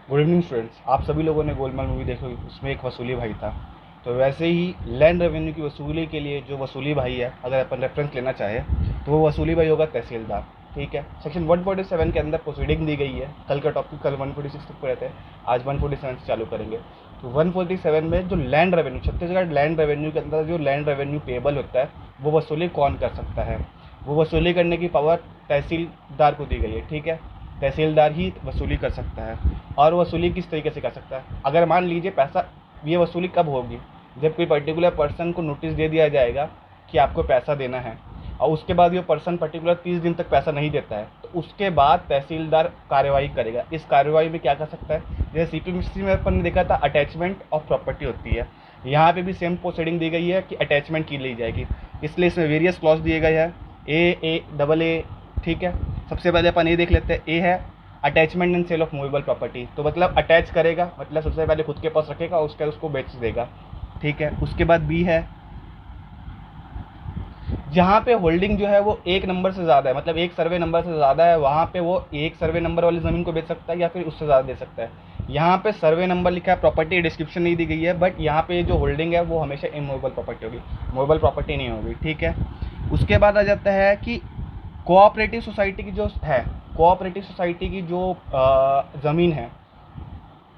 Good evening students. आप सभी लोगों ने गोलमाल मूवी देखी होगी, उसमें एक वसूली भाई था। तो वैसे ही लैंड रेवेन्यू की वसूली के लिए जो वसूली भाई है, अगर अपन रेफरेंस लेना चाहे तो वो वसूली भाई होगा तहसीलदार। ठीक है, सेक्शन 147 के अंदर प्रोसीडिंग दी गई है। कल का टॉपिक कल 146 तक पढ़े थे, आज 147 से चालू करेंगे। तो 147 में जो land revenue, Chhattisgarh land revenue के अंदर जो लैंड रेवेन्यू पेबल होता है वो वसूली कौन कर सकता है। वो वसूली करने की पावर तहसीलदार को दी गई है। ठीक है, तहसीलदार ही वसूली कर सकता है। और वसूली किस तरीके से कर सकता है, अगर मान लीजिए पैसा, ये वसूली कब होगी, जब कोई पर्टिकुलर पर्सन को नोटिस दे दिया जाएगा कि आपको पैसा देना है, और उसके बाद ये पर्सन पर्टिकुलर 30 दिन तक पैसा नहीं देता है, तो उसके बाद तहसीलदार कार्रवाई करेगा। इस कार्रवाई में क्या कर सकता है, जैसे सीपीएमसी में अपन ने देखा था अटैचमेंट ऑफ प्रॉपर्टी होती है, यहाँ पे भी सेम प्रोसीडिंग दी गई है कि अटैचमेंट की ली जाएगी। इसलिए इसमें वेरियस क्लॉज दिए गए हैं, ए। ठीक है, सबसे पहले अपन ये देख लेते हैं। ए है attachment and sale of movable property, तो मतलब अटैच करेगा, मतलब सबसे पहले खुद के पास रखेगा, उसके बाद उसको बेच देगा। ठीक है, उसके बाद बी है जहाँ पे होल्डिंग जो है वो एक नंबर से ज़्यादा है, मतलब एक सर्वे नंबर से ज़्यादा है, वहाँ पे वो एक सर्वे नंबर वाली ज़मीन को बेच सकता है या फिर उससे ज़्यादा दे सकता है। यहाँ पे सर्वे नंबर लिखा है, प्रॉपर्टी डिस्क्रिप्शन नहीं दी गई है, बट यहाँ पे जो होल्डिंग है वो हमेशा इमूवेबल प्रॉपर्टी होगी, मूवेबल प्रॉपर्टी नहीं होगी। ठीक है, उसके बाद आ जाता है कि कोऑपरेटिव सोसाइटी की जो है, कोऑपरेटिव सोसाइटी की जो ज़मीन है,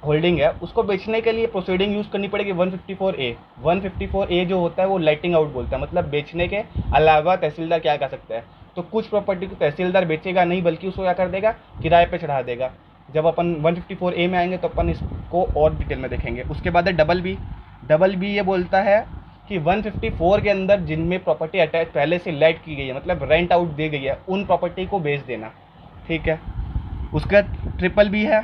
होल्डिंग है, उसको बेचने के लिए प्रोसीडिंग यूज़ करनी पड़ेगी 154A। 154A जो होता है वो लेटिंग आउट बोलता है, मतलब बेचने के अलावा तहसीलदार क्या कर सकता है। तो कुछ प्रॉपर्टी को तहसीलदार बेचेगा नहीं, बल्कि उसको क्या कर देगा, किराए पे चढ़ा देगा। जब अपन 154A में आएंगे तो अपन इसको और डिटेल में देखेंगे। उसके बाद है डबल बी। डबल बी ये बोलता है कि 154 के अंदर जिनमें प्रॉपर्टी अटैच पहले से लेट की गई है, मतलब रेंट आउट दी गई है, उन प्रॉपर्टी को बेच देना। ठीक है, उसका ट्रिपल बी है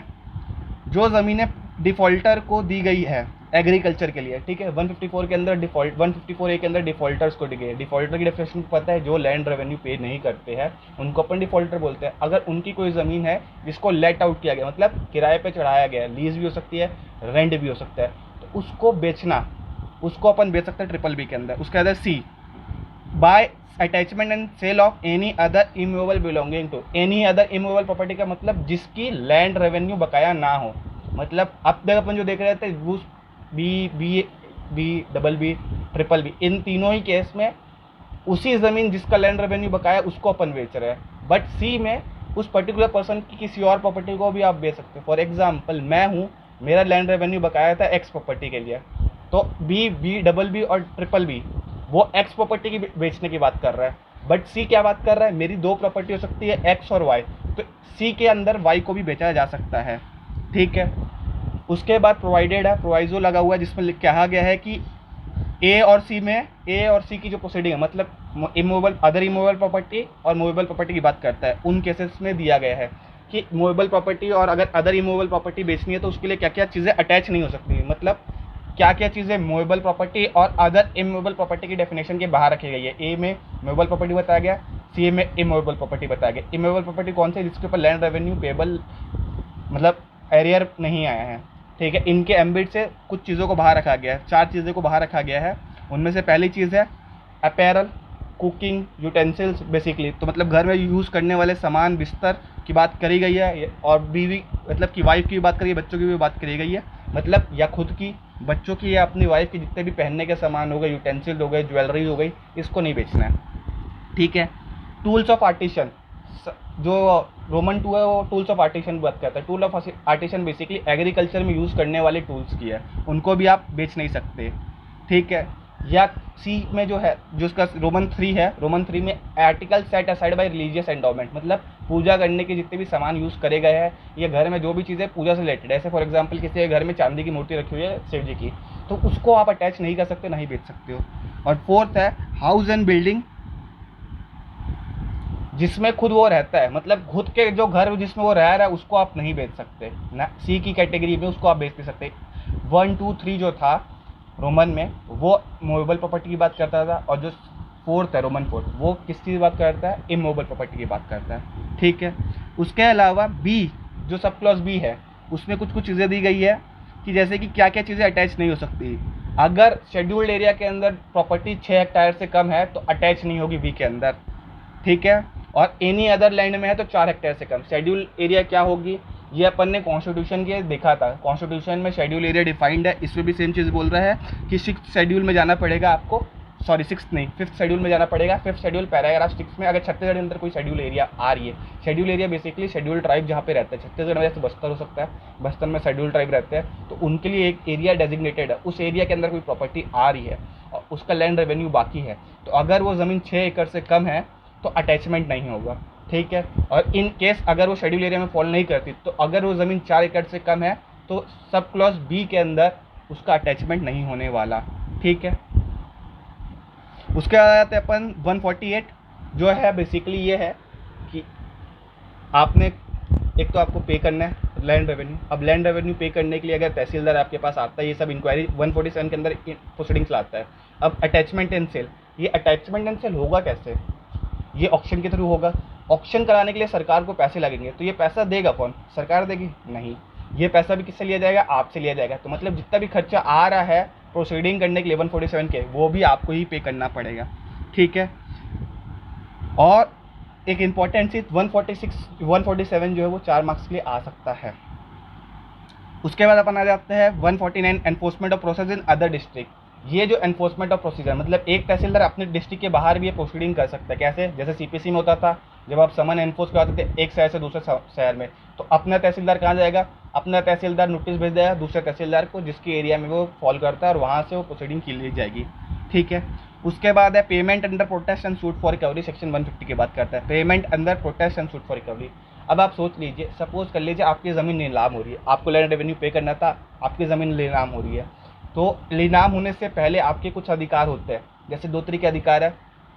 जो ज़मीनें डिफ़ॉल्टर को दी गई है एग्रीकल्चर के लिए। ठीक है, 154 के अंदर डिफ़ॉल्ट, 154A के अंदर डिफ़ॉल्टर्स को दी गई है। डिफ़ॉल्टर की डेफिनेशन पता है, जो लैंड रेवेन्यू पे नहीं करते हैं उनको अपन डिफ़ॉल्टर बोलते हैं। अगर उनकी कोई ज़मीन है जिसको लेट आउट किया गया, मतलब किराए पे चढ़ाया गया है, लीज़ भी हो सकती है, रेंट भी हो सकता है, तो उसको बेचना, उसको अपन बेच सकते हैं ट्रिपल बी के अंदर। उसके बाद C, by attachment and sale of any other immovable belonging to any other immovable property, का मतलब जिसकी लैंड रेवेन्यू बकाया ना हो। मतलब अब तक अपन जो देख रहे थे वो B B B double B triple B, इन तीनों ही केस में उसी ज़मीन जिसका लैंड रेवेन्यू बकाया उसको अपन बेच रहे हैं। बट सी में उस पर्टिकुलर पर्सन की किसी और प्रॉपर्टी को भी आप बेच सकते हो। फॉर एग्जाम्पल मैं हूँ, मेरा लैंड रेवेन्यू बकाया था एक्स प्रॉपर्टी के लिए, तो बी डबल बी और ट्रिपल बी वो एक्स प्रॉपर्टी की बेचने की बात कर रहा है। बट सी क्या बात कर रहा है, मेरी दो प्रॉपर्टी हो सकती है एक्स और वाई, तो सी के अंदर वाई को भी बेचा जा सकता है। ठीक है, उसके बाद प्रोवाइडेड है, प्रोवाइजो लगा हुआ है जिसमें कहा गया है कि ए और सी में, ए और सी की जो प्रोसीडिंग है, मतलब इमूवेबल, अदर इमूवेबल प्रॉपर्टी और मूवेबल प्रॉपर्टी की बात करता है, उन केसेस में दिया गया है कि मूवेबल प्रॉपर्टी और अगर अदर इमूवेबल प्रॉपर्टी बेचनी है तो उसके लिए क्या क्या चीज़ें अटैच नहीं हो सकती, मतलब क्या क्या चीज़ें मूवेबल प्रॉपर्टी और अदर इमूवेबल प्रॉपर्टी की डेफिनेशन के बाहर रखी गई है। ए में मूवेबल प्रॉपर्टी बताया गया, सी में इमूवेबल प्रॉपर्टी बताया गया। इमूवेबल प्रॉपर्टी कौन सी है, जिसके ऊपर लैंड रेवेन्यू पेबल मतलब एरियर नहीं आया है। ठीक है, इनके एम्बिट से कुछ चीज़ों को बाहर रखा गया है, 4 चीज़ों को बाहर रखा गया है। उनमें से पहली चीज़ है अपैरल, कुकिंग यूटेंसिल्स बेसिकली, तो मतलब घर में यूज़ करने वाले सामान, बिस्तर की बात करी गई है, और बीवी मतलब कि वाइफ की भी बात करी है, बच्चों की भी बात करी गई है, मतलब या खुद की, बच्चों की या अपनी वाइफ की जितने भी पहनने के सामान हो गए, यूटेंसिल हो गए, ज्वेलरी हो गई, इसको नहीं बेचना है। ठीक है, टूल्स ऑफ आर्टिशन, जो रोमन 2 है वो टूल्स ऑफ आर्टिशन बात करता है। Tool of artisan basically agriculture में यूज़ करने वाले टूल्स की है, उनको भी आप बेच नहीं सकते। ठीक है, या सी में जो है, जो उसका रोमन 3 है, रोमन 3 में article set aside by religious endowment, मतलब पूजा करने के जितने भी सामान यूज़ करे गए हैं, या घर में जो भी चीज़ें पूजा से रिलेटेड है, ऐसे फॉर एग्जांपल किसी के घर में चांदी की मूर्ति रखी हुई है शिव जी की, तो उसको आप अटैच नहीं कर सकते, नहीं बेच सकते हो। और फोर्थ है हाउस एंड बिल्डिंग, जिसमें खुद वो रहता है, मतलब खुद के जो घर जिसमें वो रह रहा है उसको आप नहीं बेच सकते ना, सी की कैटेगरी में उसको आप बेच नहीं सकते। 1 2 3 जो था रोमन में वो मूवेबल प्रॉपर्टी की बात करता था, और जो फोर्थ है रोमन 4 वो किस चीज़ की बात करता है, इमूवेबल प्रॉपर्टी की बात करता है। ठीक है, उसके अलावा बी जो सब क्लॉज बी है उसमें कुछ कुछ चीज़ें दी गई है कि जैसे कि क्या क्या चीज़ें अटैच नहीं हो सकती। अगर शेड्यूल्ड एरिया के अंदर प्रॉपर्टी 6 हेक्टेयर से कम है तो अटैच नहीं होगी बी के अंदर। ठीक है, और एनी अदर लैंड में है तो 4 हेक्टेयर से कम। शेड्यूल एरिया क्या होगी, ये अपन ने कॉन्स्टिट्यूशन के देखा था, कॉन्स्टिट्यूशन में शेड्यूल एरिया डिफाइंड है, इसमें भी सेम चीज़ बोल रहा है कि 6th शेड्यूल में जाना पड़ेगा आपको, सॉरी 6th नहीं 5th शेड्यूल में जाना पड़ेगा। 5th शेड्यूल पैराग्राफ 6 में अगर छत्तीसगढ़ के अंदर कोई शेड्यूल एरिया आ रही है, schedule area basically schedule tribe जहाँ पे रहते हैं, छत्तीसगढ़ में जैसे बस्तर हो सकता है, बस्तर में शेड्यूल ट्राइब रहते हैं, तो उनके लिए एक एरिया डेजिग्नेटेड है, उस एरिया के अंदर कोई प्रॉपर्टी आ रही है और उसका लैंड रेवेन्यू बाकी है, तो अगर वो ज़मीन 6 एकड़ से कम है तो अटैचमेंट नहीं होगा, ठीक है। और इन केस अगर वो शेड्यूल एरिया में फॉल नहीं करती, तो अगर वो ज़मीन 4 एकड़ से कम है तो सब क्लॉज बी के अंदर उसका अटैचमेंट नहीं होने वाला, ठीक है। उसके बाद आते हैं अपन 148, जो है बेसिकली ये है कि आपने एक तो आपको पे करना है लैंड रेवेन्यू। अब लैंड रेवेन्यू पे करने के लिए अगर तहसीलदार आपके पास आता है, ये सब इंक्वायरी 147 के अंदर प्रोसीडिंग्स लाता है। अब अटैचमेंट एंड सेल, ये अटैचमेंट एंड सेल होगा कैसे, ये ऑक्शन के थ्रू होगा। ऑक्शन कराने के लिए सरकार को पैसे लगेंगे, तो ये पैसा देगा कौन, सरकार देगी नहीं, ये पैसा भी किससे लिया जाएगा, आपसे लिया जाएगा। तो मतलब जितना भी खर्चा आ रहा है प्रोसीडिंग करने के लिए 147 के, वो भी आपको ही पे करना पड़ेगा, ठीक है। और एक इम्पॉर्टेंट चीज़ 147 जो है वो 4 मार्क्स के लिए आ सकता है। उसके बाद अपन आ जाते हैं 149 enforcement of process in other district. ये जो एनफोर्समेंट ऑफ प्रोसीजर, मतलब एक तहसीलदार अपने डिस्ट्रिक्ट के बाहर भी ये प्रोसीडिंग कर सकता है। कैसे, जैसे सीपीसी में होता था, जब आप समन एनफोर्स कराते थे एक शहर से दूसरे शहर में, तो अपना तहसीलदार कहाँ जाएगा, अपना तहसीलदार नोटिस भेज देगा दूसरे तहसीलदार को जिसके एरिया में वो फॉल करता है, और वहाँ से वो प्रोसीडिंग की ली जाएगी, ठीक है। उसके बाद है payment under protest and suit for recovery, section 150 की बात करता है, payment under protest and suit for recovery. अब आप सोच लीजिए, सपोज कर लीजिए आपकी ज़मीन नीलाम हो रही है, आपको लैंड रेवेन्यू पे करना था, आपकी ज़मीन नीलाम हो रही है, तो नीलाम होने से पहले आपके कुछ अधिकार होते हैं। जैसे 2 तरीके अधिकार है।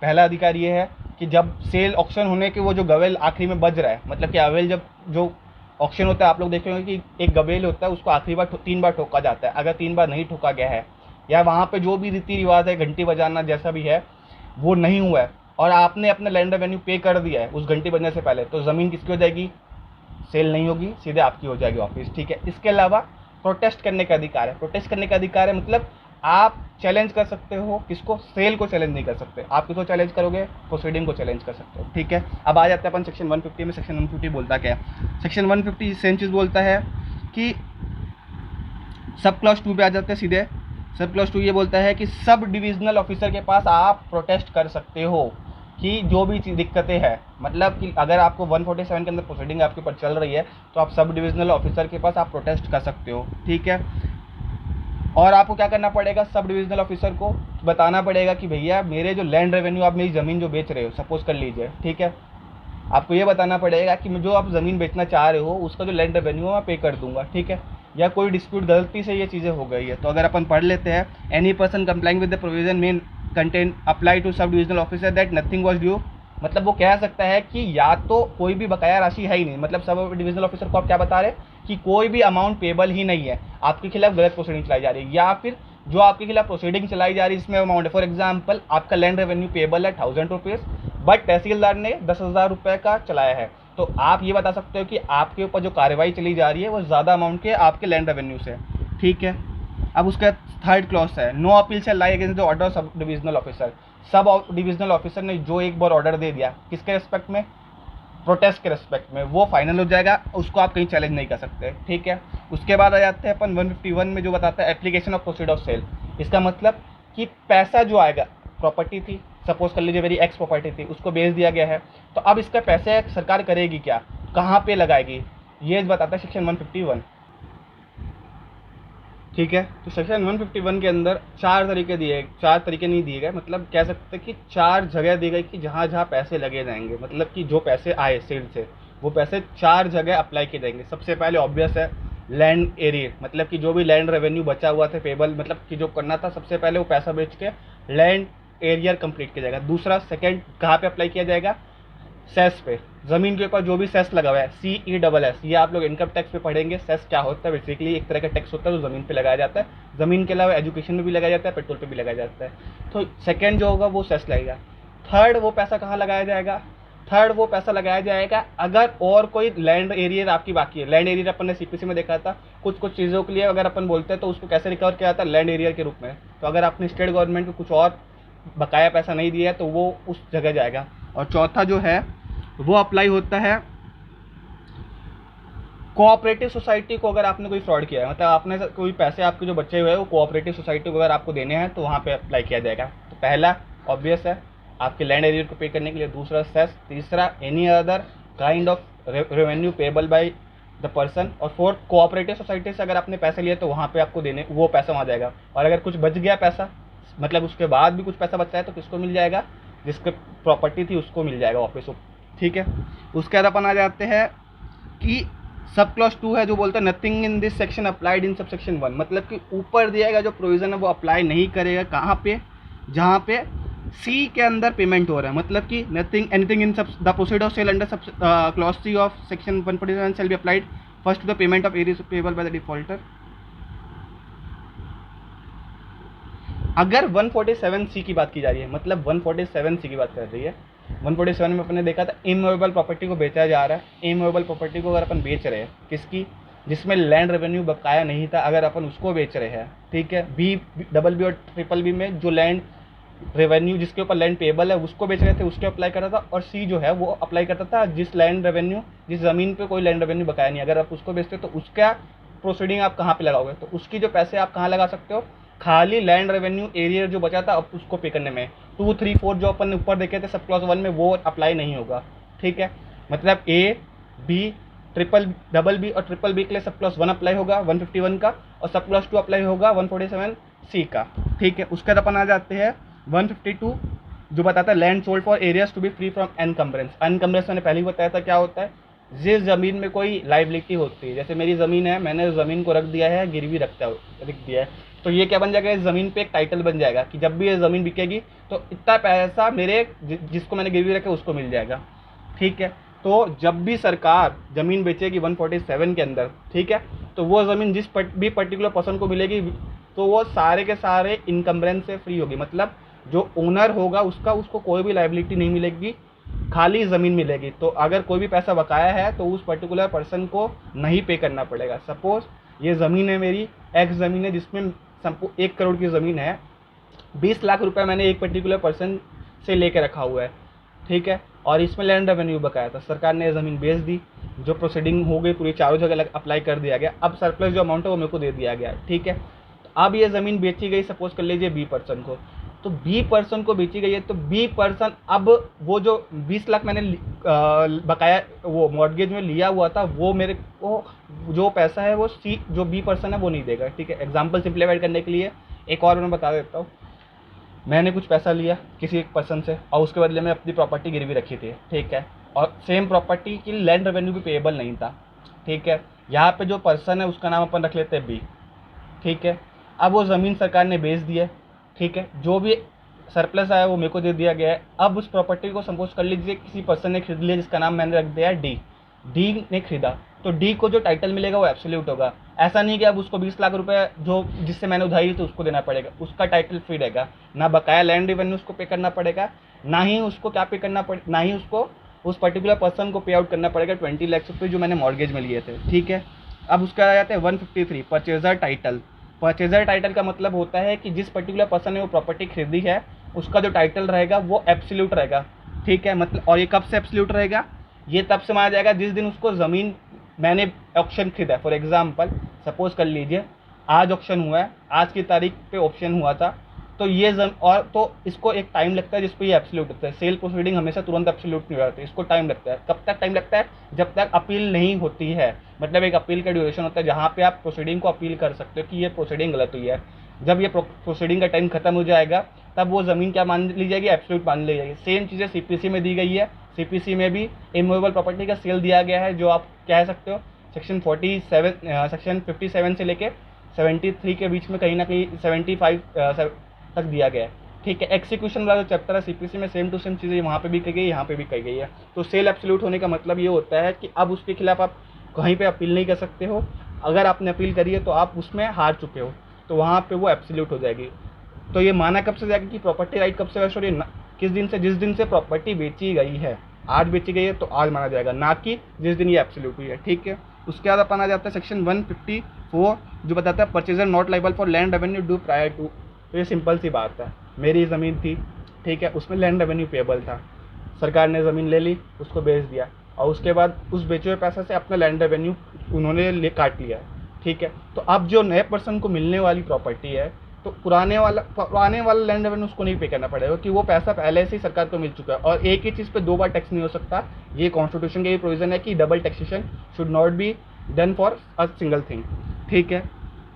पहला अधिकार ये है कि जब सेल ऑक्शन होने के वो जो गवेल आखिरी में बज रहा है, मतलब कि अवेल जब जो ऑक्शन होता है, आप लोग देखेंगे कि एक गवेल होता है, उसको आखिरी बार 3 बार ठोका जाता है। अगर 3 बार नहीं ठोका गया है, या वहाँ पे जो भी रीति रिवाज है, घंटी बजाना जैसा भी है, वो नहीं हुआ है, और आपने अपना लैंड रेवेन्यू पे कर दिया है उस घंटी बजने से पहले, तो ज़मीन किसकी हो जाएगी, सेल नहीं होगी, सीधे आपकी हो जाएगी वापस, ठीक है। इसके अलावा प्रोटेस्ट करने का अधिकार है। प्रोटेस्ट करने का अधिकार है मतलब आप चैलेंज कर सकते हो, किसको, सेल को चैलेंज नहीं कर सकते। आप किसको चैलेंज करोगे, प्रोसीडिंग को चैलेंज कर सकते हो, ठीक है। अब आ जाते हैं अपन सेक्शन 150 में। सेक्शन 150 बोलता क्या है, सेक्शन 150 सेम चीज़ बोलता है कि सब क्लॉज 2 पे आ जाते हैं सीधे। सब क्लॉज 2 ये बोलता है कि सब डिविजनल ऑफिसर के पास आप प्रोटेस्ट कर सकते हो कि जो भी दिक्कतें हैं, मतलब कि अगर आपको 147 के अंदर प्रोसीडिंग आपके ऊपर चल रही है, तो आप सब डिविजनल ऑफिसर के पास आप प्रोटेस्ट कर सकते हो, ठीक है। और आपको क्या करना पड़ेगा, सब डिविजनल ऑफिसर को बताना पड़ेगा कि भैया मेरे जो लैंड रेवेन्यू, आप मेरी ज़मीन जो बेच रहे हो, सपोज कर लीजिए, ठीक है, आपको ये बताना पड़ेगा कि जो आप ज़मीन बेचना चाह रहे हो उसका जो लैंड रेवेन्यू है मैं पे कर दूंगा, ठीक है। या कोई डिस्प्यूट गलती से ये चीज़ें हो गई है, तो अगर अपन पढ़ लेते हैं, any person complying with the provision main content apply to subdivisional officer that nothing was due, मतलब वो कह सकता है कि या तो कोई भी बकाया राशि है ही नहीं, मतलब सब डिविजनल ऑफिसर को आप क्या बता रहे हैं कि कोई भी अमाउंट पेबल ही नहीं है, आपके खिलाफ गलत प्रोसीडिंग चलाई जा रही है, या फिर जो आपके खिलाफ प्रोसीडिंग चलाई जा रही है इसमें अमाउंट है, फॉर एग्जाम्पल आपका लैंड रेवेन्यू पेबल है 1000 रुपीज़, बट तहसीलदार ने 10,000 रुपये का चलाया है, तो आप ये बता सकते हो कि आपके ऊपर जो कार्रवाई चली जा रही है वो ज़्यादा अमाउंट के आपके लैंड रेवेन्यू से, ठीक है। अब उसका 3rd क्लॉज है, no appeal shall lie against the order of subdivisional officer. Subdivisional officer ने जो एक बार ऑर्डर दे दिया, किसके रिस्पेक्ट में, प्रोटेस्ट के रिस्पेक्ट में, वो फाइनल हो जाएगा, उसको आप कहीं चैलेंज नहीं कर सकते, ठीक है। उसके बाद आ जाते हैं अपन 151 में, जो बताता है application of proceed of sale. इसका मतलब कि पैसा जो आएगा, प्रॉपर्टी थी, सपोज कर लीजिए मेरी एक्स प्रॉपर्टी थी, उसको बेच दिया गया है, तो अब इसका पैसे सरकार करेगी क्या, कहाँ पे लगाएगी, ये बताता है सेक्शन 151, ठीक है। तो सेक्शन 151 के अंदर 4 तरीके नहीं दिए गए, मतलब कह सकते हैं कि 4 जगह दी गई कि जहाँ जहाँ पैसे लगे जाएंगे, मतलब कि जो पैसे आए सेल से वो पैसे 4 जगह अप्लाई किए जाएंगे। सबसे पहले ऑब्वियस है लैंड एरिया, मतलब कि जो भी लैंड रेवेन्यू बचा हुआ था पेबल, मतलब कि जो करना था, सबसे पहले वो पैसा बेच के लैंड एरिया कंप्लीट किया जाएगा। दूसरा सेकंड कहाँ पे अप्लाई किया जाएगा, सेस पे, ज़मीन के ऊपर जो भी सेस लगा हुआ है, CESS, ये आप लोग इनकम टैक्स पे पढ़ेंगे। सेस क्या होता है, बेसिकली एक तरह का टैक्स होता है जो ज़मीन पे लगाया जाता है, ज़मीन के अलावा एजुकेशन में भी लगाया जाता है, पेट्रोल पे भी लगाया जाता है, तो सेकंड जो होगा वो सेस लगेगा। थर्ड वो पैसा कहाँ लगाया जाएगा, थर्ड वो पैसा लगाया जाएगा अगर और कोई लैंड एरिया आपकी बाकी है। लैंड एरिया अपन ने CPC में देखा था, कुछ कुछ चीज़ों के लिए अगर अपन बोलते हैं तो उसको कैसे रिकवर किया जाता है, लैंड एरिया के रूप में। तो अगर आपने स्टेट गवर्नमेंट को कुछ और बकाया पैसा नहीं दिया है तो वो उस जगह जाएगा। और चौथा जो है वो अप्लाई होता है कोऑपरेटिव सोसाइटी को अगर आपने कोई फ्रॉड किया है, मतलब आपने कोई पैसे आपके जो बचे हुए हैं वो कोऑपरेटिव सोसाइटी को अगर आपको देने हैं तो वहाँ पे अप्लाई किया जाएगा। तो पहला ऑब्वियस है आपके लैंड एरियर को पे करने के लिए, दूसरा सेस, तीसरा any other kind of revenue payable by the person, और फोर्थ कोऑपरेटिव सोसाइटी से अगर आपने पैसे लिए तो वहाँ पे आपको देने वो पैसा वहाँ जाएगा। और अगर कुछ बच गया पैसा, मतलब उसके बाद भी कुछ पैसा बचता है तो किसको मिल जाएगा, जिसके प्रॉपर्टी थी उसको मिल जाएगा वापस। ठीक है, उसके बाद अपन आ जाते हैं कि सब क्लॉज 2 है जो बोलता है nothing in this section applied in sub section 1, मतलब कि ऊपर दिया गया जो प्रोविज़न है वो अप्लाई नहीं करेगा। कहाँ पे, जहाँ पे सी के अंदर पेमेंट हो रहा है, मतलब कि nothing anything in sub the proceed of sale under sub clause 3 of section 147 shall be applied first to the payment of arrears payable by the defaulter. अगर 147C की बात की जा रही है, मतलब 147C की बात कर रही है, 147 में अपने देखा था इमूवेबल प्रॉपर्टी को बेचा जा रहा है। इमूवेबल प्रॉपर्टी को अगर अपन बेच रहे हैं, किसकी, जिसमें लैंड रेवेन्यू बकाया नहीं था, अगर अपन उसको बेच रहे हैं, ठीक है, बी, डबल बी और ट्रिपल बी में जो लैंड रेवेन्यू जिसके ऊपर लैंड पेबल है उसको बेच रहे थे, उसके अप्लाई करता था, और सी जो है वो अप्लाई करता था जिस लैंड रेवेन्यू, जिस ज़मीन पे कोई लैंड रेवेन्यू बकाया नहीं, अगर आप उसको बेचते तो उसका प्रोसीडिंग आप कहाँ पे लगाओगे, तो उसकी जो पैसे आप कहाँ लगा सकते हो, खाली लैंड रेवेन्यू एरिया जो बचा था अब उसको पे करने में। 2, 3, 4 जो अपन ऊपर देखे थे सब क्लॉज 1 में वो अप्लाई नहीं होगा। ठीक है, मतलब ए, बी, डबल बी और ट्रिपल बी के लिए सब क्लॉज 1 अप्लाई होगा 151 का, और सब क्लॉज 2 अप्लाई होगा 147C का। ठीक है, उसके बाद अपन आ जाते हैं 152 जो बताता है land sold for areas to be free from encumbrance. Encumbrance मैंने पहले ही बताया था क्या होता है, जिस ज़मीन में कोई लाइबिलिटी होती है, जैसे मेरी ज़मीन है, मैंने उस ज़मीन को रख दिया है, गिरवी रख दिया है, तो ये क्या बन जाएगा, इस ज़मीन पे एक टाइटल बन जाएगा कि जब भी ये ज़मीन बिकेगी तो इतना पैसा मेरे जिसको मैंने गिरवी रखा उसको मिल जाएगा। ठीक है, तो जब भी सरकार ज़मीन बेचेगी 147 के अंदर, ठीक है, तो वो ज़मीन जिस भी पर्टिकुलर पर्सन को मिलेगी तो वो सारे के सारे इनकम्बरेंस से फ्री होगी, मतलब जो ओनर होगा उसको कोई भी लाइबिलिटी नहीं मिलेगी, खाली ज़मीन मिलेगी। तो अगर कोई भी पैसा बकाया है तो उस पर्टिकुलर पर्सन को नहीं पे करना पड़ेगा। सपोज़ ये ज़मीन है मेरी, एक्स ज़मीन है जिसमें 1 करोड़ की ज़मीन है, 20 लाख रुपए मैंने एक पर्टिकुलर पर्सन से लेके रखा हुआ है, ठीक है, और इसमें लैंड रेवेन्यू बकाया था, सरकार ने ज़मीन बेच दी, जो प्रोसीडिंग हो गई पूरी चारों जगह अप्लाई कर दिया गया, अब सरप्लस जो अमाउंट है वो मेरे को दे दिया गया। ठीक है, तो अब ये ज़मीन बेची गई, सपोज कर लीजिए बी पर्सन को, तो बी पर्सन को बेची गई है, तो बी पर्सन अब वो जो 20 लाख मैंने बकाया वो मॉर्गेज में लिया हुआ था वो मेरे को जो पैसा है वो सी जो बी पर्सन है वो नहीं देगा। ठीक है, एग्जांपल सिंप्लीफाइड करने के लिए एक और मैं बता देता हूँ, मैंने कुछ पैसा लिया किसी एक पर्सन से और उसके बदले में अपनी प्रॉपर्टी गिरवी रखी थी, ठीक है, और सेम प्रॉपर्टी की लैंड रेवेन्यू भी पेएबल नहीं था। ठीक है, यहाँ पे जो पर्सन है उसका नाम अपन रख लेते हैं बी। ठीक है, अब वो ज़मीन सरकार ने बेच दी है, ठीक है, जो भी सरप्लस आया वो मेरे को दे दिया गया है। अब उस प्रॉपर्टी को सपोज कर लीजिए किसी पर्सन ने खरीद लिया जिसका नाम मैंने रख दिया है डी ने खरीदा, तो डी को जो टाइटल मिलेगा वो एब्सोल्यूट होगा। ऐसा नहीं कि अब उसको 20 लाख रुपए जो जिससे मैंने उधारी ली तो उसको देना पड़ेगा, उसका टाइटल फ्री रहेगा, ना बकाया लैंड रेवेन्यू उसको पे करना पड़ेगा, ना ही उसको क्या पे करना पड़े, ना ही उसको उस पर्टिकुलर पर्सन को पे आउट करना पड़ेगा 20 लाख रुपये जो मैंने मॉर्गेज में लिए थे। ठीक है, अब उसका आ जाता है 153 परचेजर टाइटल। परचेजर टाइटल का मतलब होता है कि जिस पर्टिकुलर पर्सन ने वो प्रॉपर्टी खरीदी है उसका जो टाइटल रहेगा वो एब्सोल्यूट रहेगा। ठीक है, मतलब और ये कब से एब्सोल्यूट रहेगा, ये तब से माना जाएगा जिस दिन उसको ज़मीन मैंने ऑप्शन खरीदा है। फॉर एग्जांपल सपोज कर लीजिए आज ऑप्शन हुआ है, आज की तारीख पे ऑप्शन हुआ था, तो ये और तो इसको एक टाइम लगता है जिस पे ये एब्सोल्यूट होता है। सेल प्रोसीडिंग हमेशा तुरंत एब्सोल्यूट नहीं होती, इसको टाइम लगता है। कब तक टाइम लगता है, जब तक अपील नहीं होती है, मतलब एक अपील का ड्यूरेशन होता है जहाँ पे आप प्रोसीडिंग को अपील कर सकते हो कि ये प्रोसीडिंग गलत हुई है। जब ये प्रोसीडिंग का टाइम खत्म हो जाएगा तब वो ज़मीन क्या मान ली जाएगी, एब्सोल्यूट मान ली जाएगी। सेम चीज़ें सीपीसी में दी गई है, सीपीसी में भी इमूवेबल प्रॉपर्टी का सेल दिया गया है, जो आप कह सकते हो सेक्शन 57 से लेके 73 के बीच में कहीं ना कहीं 75 तक दिया गया है। ठीक है, एक्सिक्यूशन वाला जो चैप्टर है सीपीसी में सेम टू सेम चीज़ें वहाँ पे भी कही गई है, यहाँ पे भी कही गई है। तो सेल एब्सोल्यूट होने का मतलब ये होता है कि अब उसके खिलाफ आप कहीं पे अपील नहीं कर सकते हो। अगर आपने अपील करी है तो आप उसमें हार चुके हो, तो वहाँ पे वो एब्सोल्यूट हो जाएगी। तो ये माना कब से जाएगा कि प्रॉपर्टी राइट कब से वेस्ट हो रही है, किस दिन से, जिस दिन से प्रॉपर्टी बेची गई है। आज बेची गई है तो आज माना जाएगा, ना कि जिस दिन ये एब्सोल्यूट हुई है। ठीक है, उसके बाद अपन आ जाता है सेक्शन 154 जो बताता है purchaser not liable for land revenue due prior to. तो ये सिंपल सी बात है, मेरी ज़मीन थी, ठीक है, उसमें लैंड रेवेन्यू पेएबल था, सरकार ने ज़मीन ले ली, उसको बेच दिया, और उसके बाद उस बेचे हुए पैसे से अपना लैंड रेवेन्यू उन्होंने ले काट लिया है, ठीक है। तो अब जो नए पर्सन को मिलने वाली प्रॉपर्टी है, तो पुराने वाला लैंड रेवेन्यू उसको नहीं पे करना पड़ेगा, कि वो पैसा पहले से ही सरकार को मिल चुका है। और एक ही चीज़ पे 2 बार टैक्स नहीं हो सकता, ये कॉन्स्टिट्यूशन का ये प्रोविजन है कि double taxation should not be done for a single thing, ठीक है।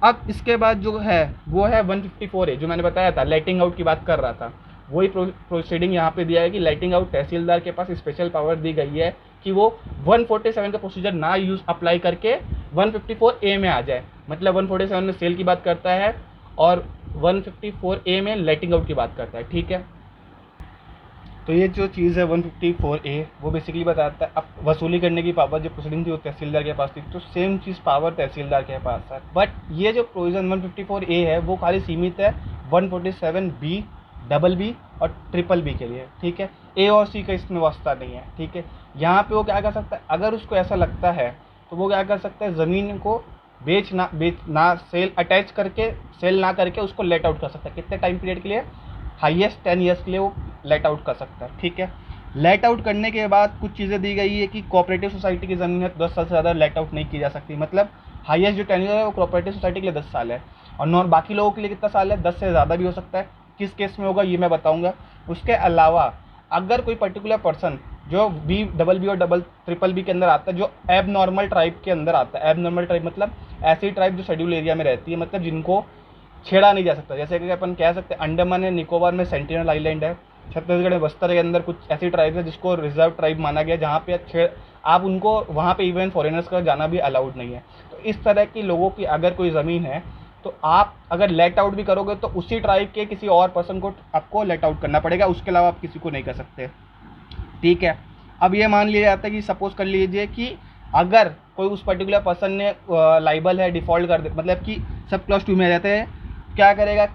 अब इसके बाद जो है वो है 154A, जो मैंने बताया था, लेटिंग आउट की बात कर रहा था। वही प्रोसीडिंग यहाँ पे दिया है कि लेटिंग आउट तहसीलदार के पास स्पेशल पावर दी गई है कि वो 147 का प्रोसीजर ना अप्लाई करके 154A में आ जाए। मतलब 147 में सेल की बात करता है और 154A में लेटिंग आउट की बात करता है, ठीक है। तो ये जो चीज़ है 154A वो बेसिकली बताता है अब वसूली करने की पावर जो प्रोसीडिंग थी वो तहसीलदार के पास थी, तो सेम चीज़ पावर तहसीलदार के पास है। बट ये जो प्रोविज़न 154A है वो खाली सीमित है 147B, डबल बी और ट्रिपल बी के लिए, ठीक है। ए और सी का इसमें वास्ता नहीं है, ठीक है। यहाँ पे वो क्या कर सकता है, अगर उसको ऐसा लगता है तो वो क्या कर सकता है, ज़मीन को बेच ना सेल ना करके उसको लेट आउट कर सकता है। कितने टाइम पीरियड के लिए, हाईएस्ट 10 ईयर्स के लिए वो लेट आउट कर सकता है, ठीक है। लेट आउट करने के बाद कुछ चीज़ें दी गई है कि कोऑपरेटिव सोसाइटी की ज़मीन है तो 10 साल से ज़्यादा लेट आउट नहीं की जा सकती। मतलब हाईएस्ट जो टेन्योर है वो कोऑपरेटिव सोसाइटी के लिए 10 साल है, और नॉन बाकी लोगों के लिए कितना साल है, 10 से ज़्यादा भी हो सकता है। किस केस में होगा ये मैं बताऊँगा। उसके अलावा अगर कोई पर्टिकुलर पर्सन जो डबल बी और ट्रिपल बी के अंदर आता है, जो एब नॉर्मल ट्राइब के अंदर आता है, एब नॉर्मल ट्राइब मतलब ऐसी ट्राइब जो शेड्यूल एरिया में रहती है, मतलब जिनको छेड़ा नहीं जा सकता। जैसे कि अपन कह सकते हैं अंडमान एंड निकोबार में सेंटिनल आइलैंड है, छत्तीसगढ़ में बस्तर के अंदर कुछ ऐसी ट्राइब है जिसको रिजर्व ट्राइब माना गया, जहाँ पे आप उनको वहाँ पे इवन फॉरेनर्स का जाना भी अलाउड नहीं है। तो इस तरह की लोगों की अगर कोई ज़मीन है तो आप अगर लेट आउट भी करोगे तो उसी ट्राइब के किसी और पर्सन को आपको लेट आउट करना पड़ेगा, उसके अलावा आप किसी को नहीं कर सकते, ठीक है। अब ये मान लिया जाता है कि सपोज कर लीजिए कि अगर कोई उस पर्टिकुलर पर्सन ने लाइबल है, डिफ़ॉल्ट कर दे, मतलब कि सब क्लॉज 2 में आ जाते हैं, क्या करेगा,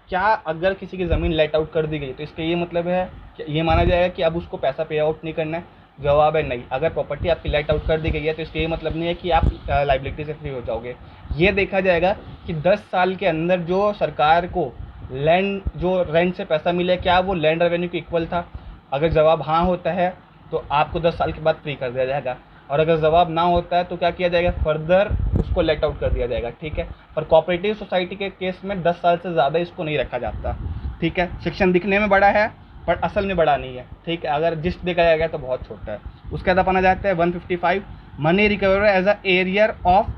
क्या अगर किसी की ज़मीन लेट आउट कर दी गई तो इसका ये मतलब है ये माना जाएगा कि अब उसको पैसा पे आउट नहीं करना है। जवाब है नहीं। अगर प्रॉपर्टी आपकी लेट आउट कर दी गई है तो इसका ये मतलब नहीं है कि आप लाइबिलिटी से फ्री हो जाओगे। ये देखा जाएगा कि 10 साल के अंदर जो सरकार को लैंड जो रेंट से पैसा मिले क्या वो लैंड रेवेन्यू के इक्वल था। अगर जवाब हाँ होता है तो आपको 10 साल के बाद फ्री कर दिया जाएगा, और अगर जवाब ना होता है तो क्या किया जाएगा, फर्दर उसको लेट आउट कर दिया जाएगा, ठीक है। पर कोऑपरेटिव सोसाइटी के केस में 10 साल से ज़्यादा इसको नहीं रखा जाता, ठीक है। सेक्शन दिखने में बड़ा है पर असल में बड़ा नहीं है, ठीक है। अगर जिस्ट देखा जाएगा तो बहुत छोटा है। उसके बाद अपना जाता है 155 money recover as a arrear of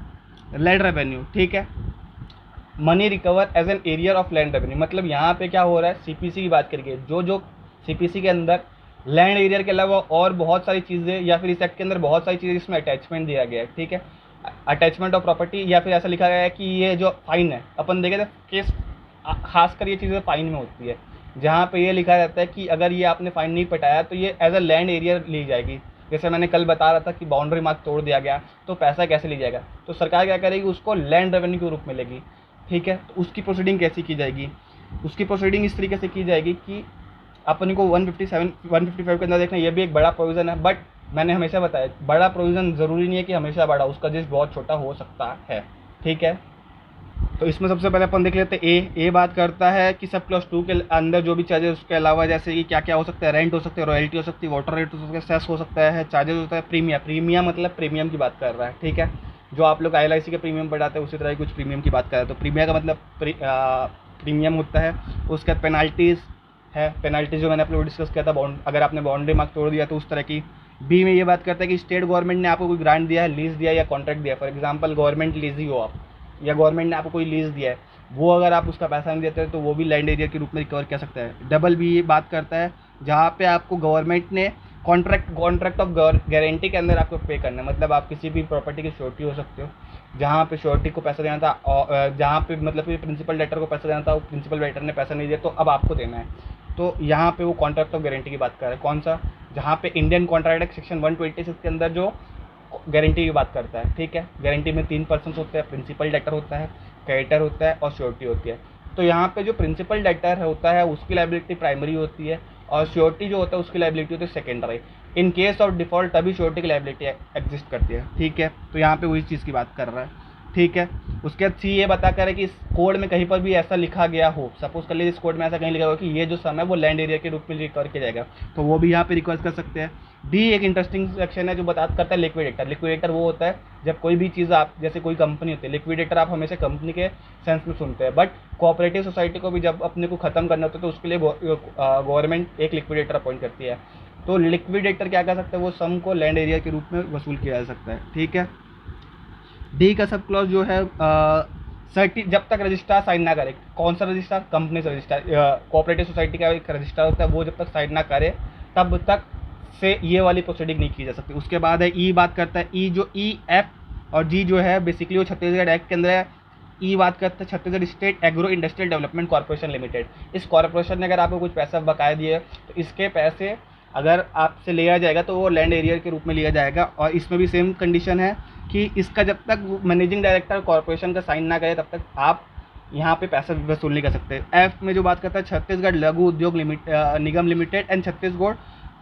land revenue, ठीक है। Money recover as an arrear of land revenue मतलब यहाँ पे क्या हो रहा है, सीपीसी की बात करिए, जो सीपीसी के अंदर लैंड एरियर के अलावा और बहुत सारी चीज़ें, या फिर इस एक्ट के अंदर बहुत सारी चीज़ें जिसमें अटैचमेंट दिया गया है, ठीक है। अटैचमेंट ऑफ प्रॉपर्टी, या फिर ऐसा लिखा गया है कि ये जो फाइन है, अपन देखें तो केस खासकर ये चीज़ें फाइन में होती है, जहाँ पे ये लिखा रहता है कि अगर ये आपने फाइन नहीं पटाया तो ये एज अ लैंड एरियर ली जाएगी। जैसे मैंने कल बता रहा था कि बाउंड्री मार्क तोड़ दिया गया तो पैसा कैसे ली जाएगा, तो सरकार क्या करेगी, उसको लैंड रेवेन्यू के रूप में लेगी, ठीक है। तो उसकी प्रोसीडिंग कैसी की जाएगी, उसकी प्रोसीडिंग इस तरीके से की जाएगी कि अपन को 157 155 के अंदर देखना, ये भी एक बड़ा प्रोविज़न है। बट मैंने हमेशा बताया बड़ा प्रोविज़न ज़रूरी नहीं है कि हमेशा बड़ा, उसका जिस बहुत छोटा हो सकता है, ठीक है। तो इसमें सबसे पहले अपन देख लेते हैं ए बात करता है कि सब क्लॉज 2 के अंदर जो भी चार्जेस, उसके अलावा जैसे कि क्या क्या हो सकता है, रेंट हो सकता है, रॉयल्टी हो सकती है, वाटर रेट हो सकता है, सेस हो सकता है, चार्जेस होता है, प्रीमियम मतलब प्रीमियम की बात कर रहा है, ठीक है। जो आप लोग ILIC के प्रीमियम पढ़ाते हैं उसी तरह कुछ प्रीमियम की बात कर रहे हैं। तो प्रीमियम का मतलब प्रीमियम होता है। उसके बाद पेनाल्टीज़ है, पेनाल्टी जो मैंने आप लोग डिस्कस किया था, अगर आपने बाउंड्री मार्क तोड़ दिया तो उस तरह की। बी में ये बात करता है कि स्टेट गवर्नमेंट ने आपको कोई ग्रांट दिया है, लीज दिया है या कॉन्ट्रैक्ट दिया है, फॉर एग्जांपल गवर्नमेंट लीज ही हो आप, या गवर्नमेंट ने आपको कोई लीज दिया है, वो अगर आप उसका पैसा नहीं देते तो वो भी लैंड एरिया के रूप में रिकवर कर सकता है। डबल बी ये बात करता है जहाँ पे आपको गवर्नमेंट ने कॉन्ट्रैक्ट ऑफ गारंटी के अंदर आपको पे करना है, मतलब आप किसी भी प्रॉपर्टी की श्योरिटी हो सकते हो, जहाँ पे श्योरिटी को पैसा देना था, और जहाँ पे मतलब कि प्रिंसिपल डेटर को पैसा देना था, वो प्रिंसिपल डेटर ने पैसा नहीं दिया तो अब आपको देना है। तो यहाँ पे वो कॉन्ट्रैक्ट ऑफ गारंटी की बात कर रहा है, कौन सा, जहाँ पे इंडियन कॉन्ट्रैक्ट एक्ट सेक्शन 126 के अंदर जो गारंटी की बात करता है, ठीक है। गारंटी में 3 पर्सन्स होते हैं, प्रिंसिपल डेटर होता है, क्रेडिटर होता है और श्योरिटी होती है। तो यहाँ पे जो प्रिंसिपल डेटर होता है उसकी लायबिलिटी प्राइमरी होती है, और श्योरिटी जो होता है उसकी लायबिलिटी होती है secondary. In case of default तभी श्योरिटी की लायबिलिटी एग्जिस्ट करती है, ठीक है। तो यहाँ पे वही चीज़ की बात कर रहा है, ठीक है। उसके बाद सी ये बता कर है कि इस कोड में कहीं पर भी ऐसा लिखा गया हो, सपोज कर लीजिए इस कोड में ऐसा कहीं लिखा हो कि ये जो सम है वो लैंड एरिया के रूप में रिकवर किया जाएगा, तो वो भी यहाँ पे रिक्वेस्ट कर सकते हैं। डी एक इंटरेस्टिंग सेक्शन है जो बता करता है लिक्विडेटर। लिक्विडेटर वो होता है जब कोई भी चीज़ आप, जैसे कोई कंपनी होती है, लिक्विडेटर आप हमेशा कंपनी के सेंस में सुनते हैं, बट कोऑपरेटिव सोसाइटी को भी जब अपने को ख़त्म करना होता है तो उसके लिए गवर्नमेंट एक लिक्विडेटर अपॉइंट करती है। तो लिक्विडेटर क्या कर सकता है, वो सम को लैंड एरिया के रूप में वसूल किया जा सकता है। ठीक है। डी का सब क्लॉज जो है जब तक रजिस्ट्रार साइन ना करे, कौन सा रजिस्ट्रार, कंपनी से रजिस्ट्रार, कोऑपरेटिव सोसाइटी का एक रजिस्ट्रार होता है, वो जब तक साइन ना करे तब तक से ये वाली प्रोसीडिंग नहीं की जा सकती। उसके बाद है ई बात करता है, ई जो ई एफ और जी जो है बेसिकली वो छत्तीसगढ़ एक्ट के अंदर है। ई बात करता है Chhattisgarh state agro industrial development corporation limited. इस कॉर्पोरेशन ने अगर आपको कुछ पैसा बकाया दिए तो इसके पैसे अगर आपसे लिया जाएगा तो वो लैंड एरिया के रूप में लिया जाएगा। और इसमें भी सेम कंडीशन है कि इसका जब तक मैनेजिंग डायरेक्टर कॉर्पोरेशन का साइन ना करे तब तक आप यहाँ पे पैसा वसूल नहीं कर सकते। एफ में जो बात करता है छत्तीसगढ़ लघु उद्योग निगम लिमिटेड एंड छत्तीसगढ़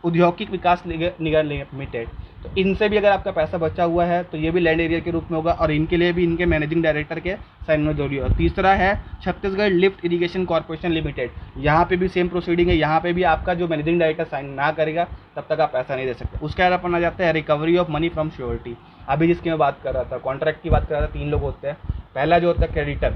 औद्योगिक विकास निगम लिमिटेड। तो इनसे भी अगर आपका पैसा बचा हुआ है तो ये भी लैंड एरिया के रूप में होगा और इनके लिए भी इनके मैनेजिंग डायरेक्टर के साइन में जरूरी होगा। तीसरा है Chhattisgarh lift irrigation corporation limited. यहाँ पे भी सेम प्रोसीडिंग है, यहाँ पे भी आपका जो मैनेजिंग डायरेक्टर साइन ना करेगा तब तक आप पैसा नहीं दे सकते। उसके बाद अपन आ जाता है recovery of money from surety. अभी जिसकी मैं बात कर रहा था, कॉन्ट्रैक्ट की बात कर रहा था, 3 लोग होते हैं। पहला जो होता है क्रेडिटर।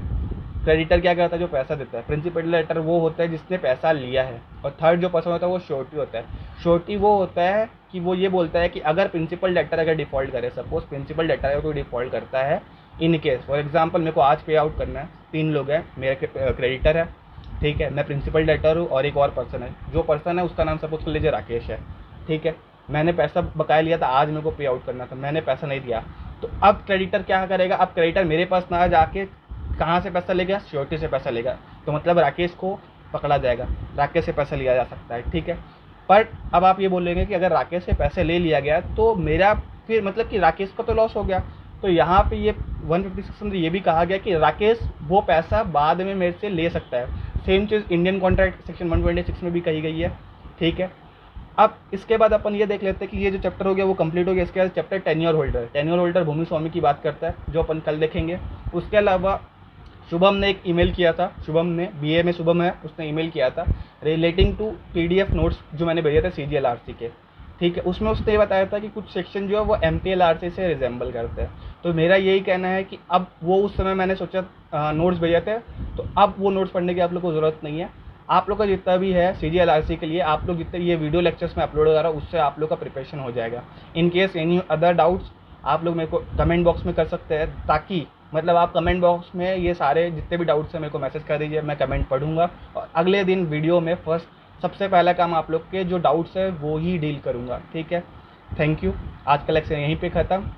क्रेडिटर क्या करता है, जो पैसा देता है। प्रिंसिपल लेटर वो होता है जिसने पैसा लिया है। और थर्ड जो पर्सन होता है वो श्योरिटी होता है। श्योरिटी वो होता है कि वो ये बोलता है कि अगर प्रिंसिपल डेटर अगर डिफ़ॉल्ट करे, सपोज प्रिंसिपल डेटर अगर कोई डिफ़ॉल्ट करता है, इन केस फॉर एग्जांपल मेरे को आज पे आउट करना है, 3 लोग हैं, मेरे क्रेडिटर है, ठीक है, मैं प्रिंसिपल डेटर हूँ और एक और पर्सन है। जो पर्सन है उसका नाम सपोज कर लीजिए राकेश है, ठीक है। मैंने पैसा बकाया लिया था, आज मेरे को पे आउट करना था, मैंने पैसा नहीं दिया। तो अब क्रेडिटर क्या करेगा, अब क्रेडिटर मेरे पास ना जाके कहाँ से पैसा लेगा, श्योरिटी से पैसा लेगा। तो मतलब राकेश को पकड़ा जाएगा, राकेश से पैसा लिया जा सकता है, ठीक है। पर अब आप ये बोलेंगे कि अगर राकेश से पैसे ले लिया गया तो मेरा फिर मतलब कि राकेश का तो लॉस हो गया। तो यहाँ पे ये 156 में ये भी कहा गया कि राकेश वो पैसा बाद में मेरे से ले सकता है। सेम चीज़ इंडियन कॉन्ट्रैक्ट सेक्शन 126 में भी कही गई है, ठीक है। अब इसके बाद अपन ये देख लेते हैं कि ये जो चैप्टर हो गया वो कंप्लीट हो गया। इसके बाद chapter tenure holder. Tenure holder भूमि स्वामी की बात करता है, जो अपन कल देखेंगे। उसके अलावा शुभम ने एक ईमेल किया था, शुभम ने बीए में शुभम है, उसने ईमेल किया था रिलेटिंग टू पीडीएफ नोट्स जो मैंने भेजे थे सीजीएलआरसी के, ठीक है। उसमें उसने ये बताया था कि कुछ सेक्शन जो है वो एमपीएलआरसी से रिजेंबल करते हैं। तो मेरा यही कहना है कि अब वो उस समय मैंने सोचा नोट्स भेजे थे, तो अब वो नोट्स पढ़ने की आप लोग को ज़रूरत नहीं है। आप लोग का जितना भी है सीजीएलआरसी के लिए, आप लोग जितने ये वीडियो लेक्चर्स में अपलोड कर रहा हूँ उससे आप लोग का प्रिपरेशन हो जाएगा। In case any other doubts आप लोग मेरे को कमेंट बॉक्स में कर सकते हैं, ताकि मतलब आप कमेंट बॉक्स में ये सारे जितने भी डाउट्स हैं मेरे को मैसेज कर दीजिए, मैं कमेंट पढ़ूंगा और अगले दिन वीडियो में सबसे पहला काम आप लोग के जो डाउट्स है वो ही डील करूंगा, ठीक है। Thank you. आज का लेक्चर यहीं पे ख़त्म।